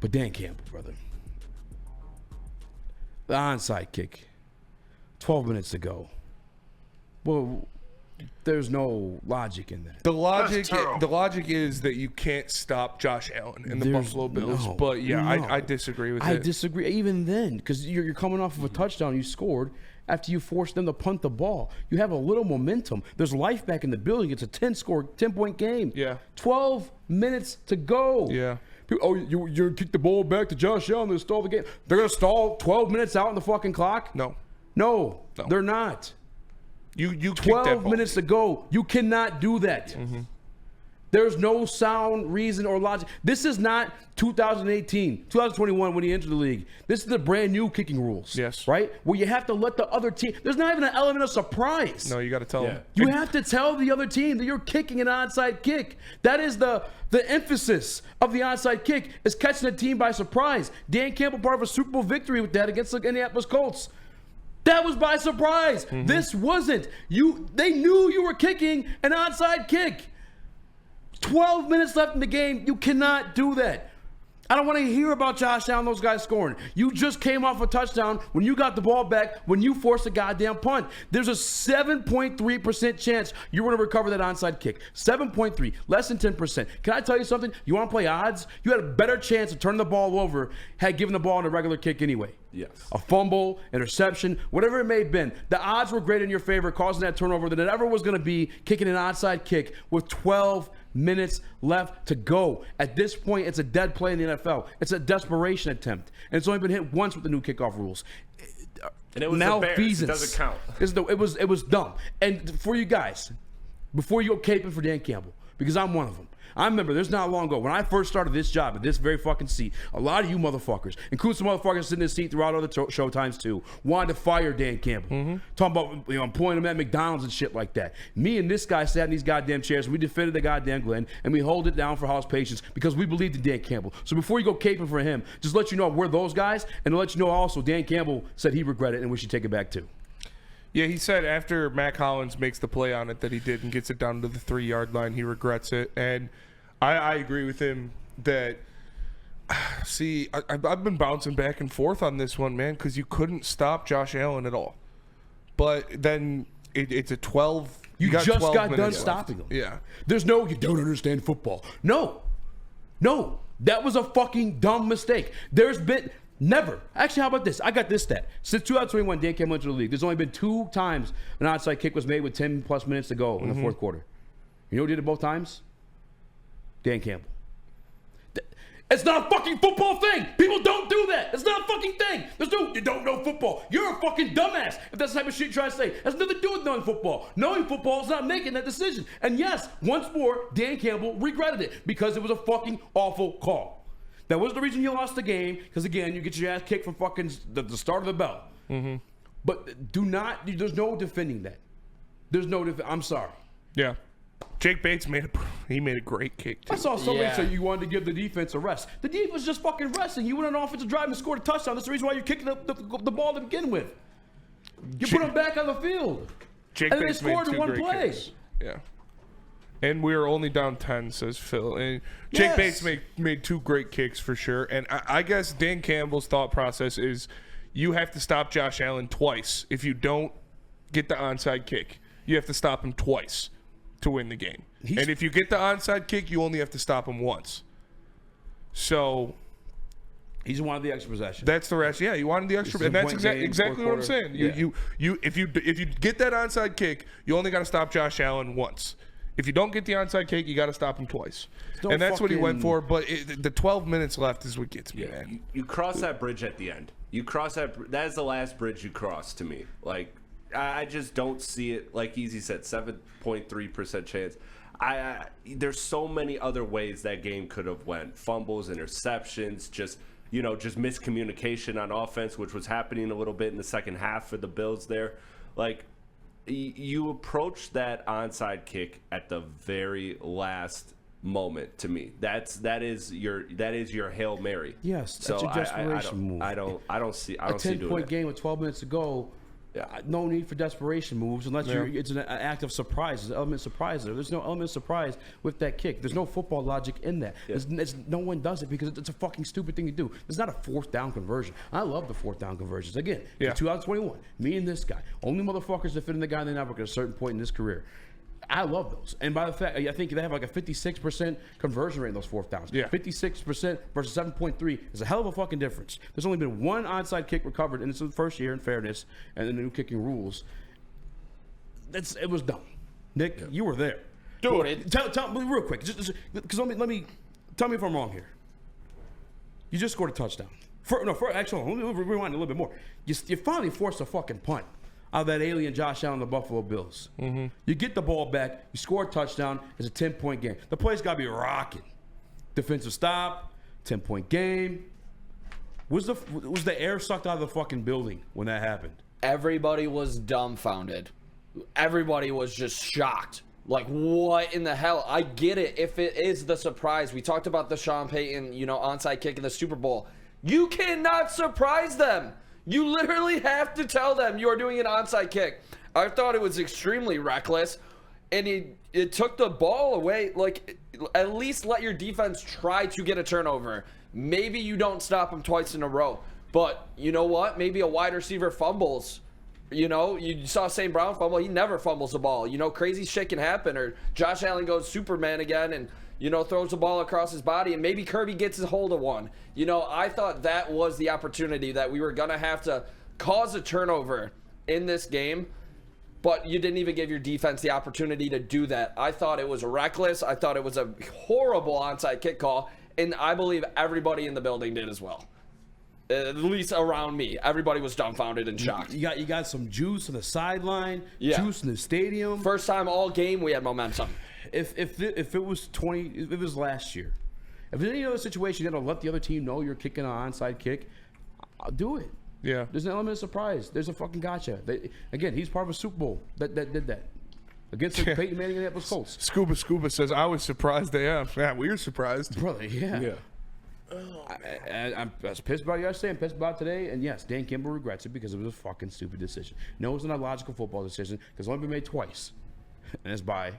But Dan Campbell, brother. The onside kick. 12 minutes to go. Well, there's no logic in that. The logic is that you can't stop Josh Allen and the Buffalo Bills. But yeah, I disagree with it. I disagree even then, because you're coming off of a touchdown you scored after you forced them to punt the ball. You have a little momentum. There's life back in the building. It's a 10-point game. Yeah. 12 minutes to go. Yeah. Oh, you kick the ball back to Josh Allen to stall the game. They're going to stall 12 minutes out on the fucking clock? No, they're not. You 12 minutes to go. You cannot do that. Mm-hmm. There's no sound reason or logic. This is not 2018, 2021 when he entered the league. This is the brand new kicking rules. Yes. Right? Where you have to let the other team. There's not even an element of surprise. No, you got to tell them. You have to tell the other team that you're kicking an onside kick. That is the emphasis of the onside kick, is catching a team by surprise. Dan Campbell part of a Super Bowl victory with that against the Indianapolis Colts. That was by surprise. Mm-hmm. This wasn't. They knew you were kicking an onside kick. 12 minutes left in the game. You cannot do that. I don't want to hear about Josh Allen, those guys scoring. You just came off a touchdown when you got the ball back, when you forced a goddamn punt. There's a 7.3% chance you're going to recover that onside kick. 7.3, less than 10%. Can I tell you something? You want to play odds? You had a better chance of turning the ball over had given the ball in a regular kick anyway. Yes. A fumble, interception, whatever it may have been. The odds were great in your favor, causing that turnover than it ever was going to be kicking an onside kick with 12 minutes left to go. At this point, it's a dead play in the NFL. It's a desperation attempt. And it's only been hit once with the new kickoff rules. And it was malfeasance. It doesn't count. It was dumb. And for you guys, before you go caping for Dan Campbell, because I'm one of them, I remember there's not long ago when I first started this job at this very fucking seat, a lot of you motherfuckers, including some motherfuckers sitting in this seat throughout other show times too, wanted to fire Dan Campbell. Mm-hmm. Talking about employing him at McDonald's and shit like that. Me and this guy sat in these goddamn chairs and we defended the goddamn Glenn and we hold it down for house patience because we believed in Dan Campbell. So before you go caping for him, just let you know we're those guys, and to let you know also Dan Campbell said he regretted it and we should take it back too. Yeah, he said after Mac Hollins makes the play on it that he did and gets it down to the 3-yard line, he regrets it. And I agree with him that, see, I've been bouncing back and forth on this one, man, because you couldn't stop Josh Allen at all. But then it's a 12. You just got done stopping him. Yeah. There's no, you don't understand football. No. That was a fucking dumb mistake. There's been... Never. Actually, how about this? I got this stat. Since 2021, Dan Campbell entered the league, there's only been 2 times an onside kick was made with 10-plus minutes to go in the fourth quarter. You know who did it both times? Dan Campbell. It's not a fucking football thing. People don't do that. It's not a fucking thing. You don't know football. You're a fucking dumbass if that's the type of shit you're trying to say. It has nothing to do with knowing football. Knowing football is not making that decision. And yes, once more, Dan Campbell regretted it because it was a fucking awful call. That was the reason you lost the game, because again, you get your ass kicked from fucking the start of the bell. Mm-hmm. But there's no defending that. I'm sorry. Yeah. Jake Bates made a great kick too. I saw somebody say you wanted to give the defense a rest. The defense was just fucking resting. You went on an offensive drive and scored a touchdown. That's the reason why you're kicking the ball to begin with. You put them back on the field. Jake and Bates they scored in one play. Kicks. Yeah. And we were only down 10, says Phil. And Jake Bates made 2 great kicks for sure. And I guess Dan Campbell's thought process is you have to stop Josh Allen twice. If you don't get the onside kick, you have to stop him twice to win the game. And if you get the onside kick, you only have to stop him once. So he just wanted the extra possession. That's the rest. Yeah, you wanted the extra, and that's exactly what I'm saying. Yeah. If you get that onside kick, you only got to stop Josh Allen once. If you don't get the onside kick, you got to stop him twice. And that's what he went for. But the 12 minutes left is what gets me, man. You cross that bridge at the end. You cross that. That is the last bridge you cross to me. Like, I just don't see it. Like Easy said, 7.3% chance. There's so many other ways that game could have went. Fumbles, interceptions, just miscommunication on offense, which was happening a little bit in the second half for the Bills there. Like, you approach that onside kick at the very last moment. To me, that is your Hail Mary. Yes, that's a desperation move. I don't see doing 10-point that. game with 12 minutes to go. No need for desperation moves unless it's an act of surprise. There's an element of surprise there. There's no element of surprise with that kick. There's no football logic in that. No one does it because it's a fucking stupid thing to do. It's not a fourth down conversion. I love the fourth down conversions. Again, 2021, me and this guy, only motherfuckers that fit in the guy in the network at a certain point in his career. I love those. And by the fact, I think they have like a 56% conversion rate in those fourth downs. 56% versus 7.3 is a hell of a fucking difference. There's only been one onside kick recovered, and it's the first year in fairness and the new kicking rules. It was dumb. Nick, you were there. Dude, tell me real quick, because let me tell me if I'm wrong here. You just scored a touchdown. Actually, let me rewind a little bit more. You finally forced a fucking punt out of that alien Josh Allen, the Buffalo Bills. You get the ball back, you score a touchdown, it's a 10-point game. The play's got to be rocking. Defensive stop, 10-point game. Was the air sucked out of the fucking building when that happened? everybody was dumbfounded. Everybody was just shocked. Like, what in the hell? I get it if it is the surprise. We talked about the Sean Payton, onside kick in the Super Bowl. You cannot surprise them. You literally have to tell them you are doing an onside kick. I thought it was extremely reckless, and it took the ball away. Like, at least let your defense try to get a turnover. Maybe you don't stop them twice in a row. But you know what? Maybe a wide receiver fumbles. You saw St. Brown fumble. He never fumbles the ball. Crazy shit can happen. Or Josh Allen goes Superman again and, throws the ball across his body. And maybe Kirby gets his hold of one. I thought that was the opportunity that we were going to have to cause a turnover in this game. But you didn't even give your defense the opportunity to do that. I thought it was reckless. I thought it was a horrible onside kick call. And I believe everybody in the building did as well. At least around me, everybody was dumbfounded and shocked. You got some juice on the sideline, juice in the stadium. First time all game we had momentum. If it was last year, if there's any other situation that'll let the other team know you're kicking an onside kick, I'll do it. Yeah, there's an element of surprise. There's a fucking gotcha. Again, he's part of a Super Bowl that did that against the Peyton Manning and Indianapolis Colts. Scuba says I was surprised. Yeah, we were surprised, brother. Yeah. I was pissed about it yesterday. I'm pissed about it today. And yes, Dan Campbell regrets it because it was a fucking stupid decision. No, it's not a logical football decision because it's only been made twice. And it's by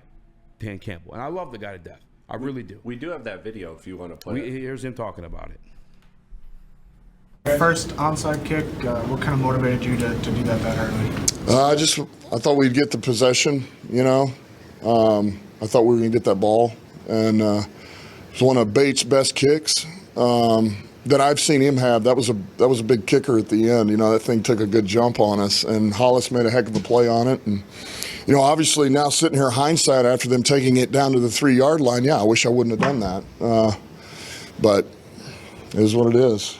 Dan Campbell. And I love the guy to death. I really do. We do have that video if you want to play it. Here's him talking about it. First onside kick, what kind of motivated you to do that early? I thought we'd get the possession, I thought we were going to get that ball. And it was one of Bates' best kicks. That I've seen him have. That was a big kicker at the end. That thing took a good jump on us, and Hollis made a heck of a play on it. And obviously now sitting here hindsight after them taking it down to the 3-yard line, I wish I wouldn't have done that. But it is what it is.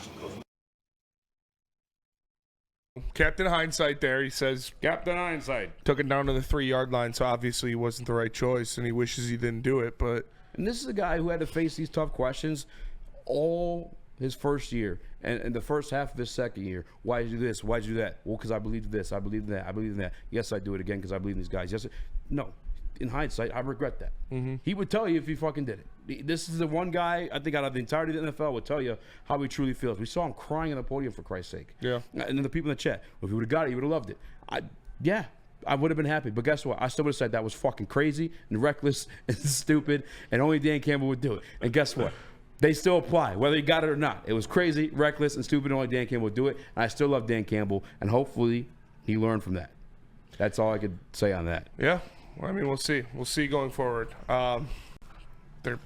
Captain Hindsight there. He says Captain Hindsight took it down to the 3-yard line, so obviously it wasn't the right choice, and he wishes he didn't do it. And this is a guy who had to face these tough questions all his first year and the first half of his second year. Why did you do this? Why did you do that? Well, because I believed this. I believed in that. I believe in that. Yes, I do it again because I believe in these guys. Yes, no. In hindsight, I regret that. Mm-hmm. He would tell you if he fucking did it. This is the one guy, I think, out of the entirety of the NFL would tell you how he truly feels. We saw him crying on the podium, for Christ's sake. Yeah. And then the people in the chat, well, if he would have got it, he would have loved it. I would have been happy. But guess what? I still would have said that was fucking crazy and reckless and stupid, and only Dan Campbell would do it. And guess what? They still apply, whether he got it or not. It was crazy, reckless, and stupid, and only Dan Campbell would do it. And I still love Dan Campbell, and hopefully he learned from that. That's all I could say on that. Yeah. Well, we'll see. We'll see going forward. They're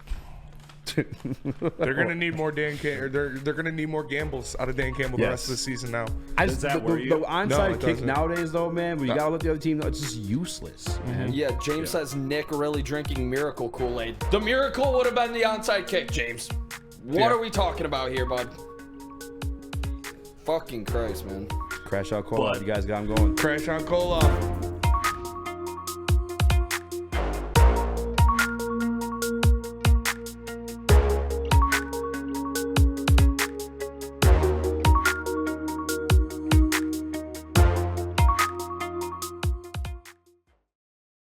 gonna need more Dan Campbell. They're gonna need more gambles out of Dan Campbell the rest of the season now. The onside kick nowadays, though, man, we gotta let the other team know it's just useless, man. Yeah, James says Nick really drinking Miracle Kool-Aid. The miracle would have been the onside kick, James. What are we talking about here, bud? Fucking Christ, man. Crash out cola. You guys got him going. Crash out cola.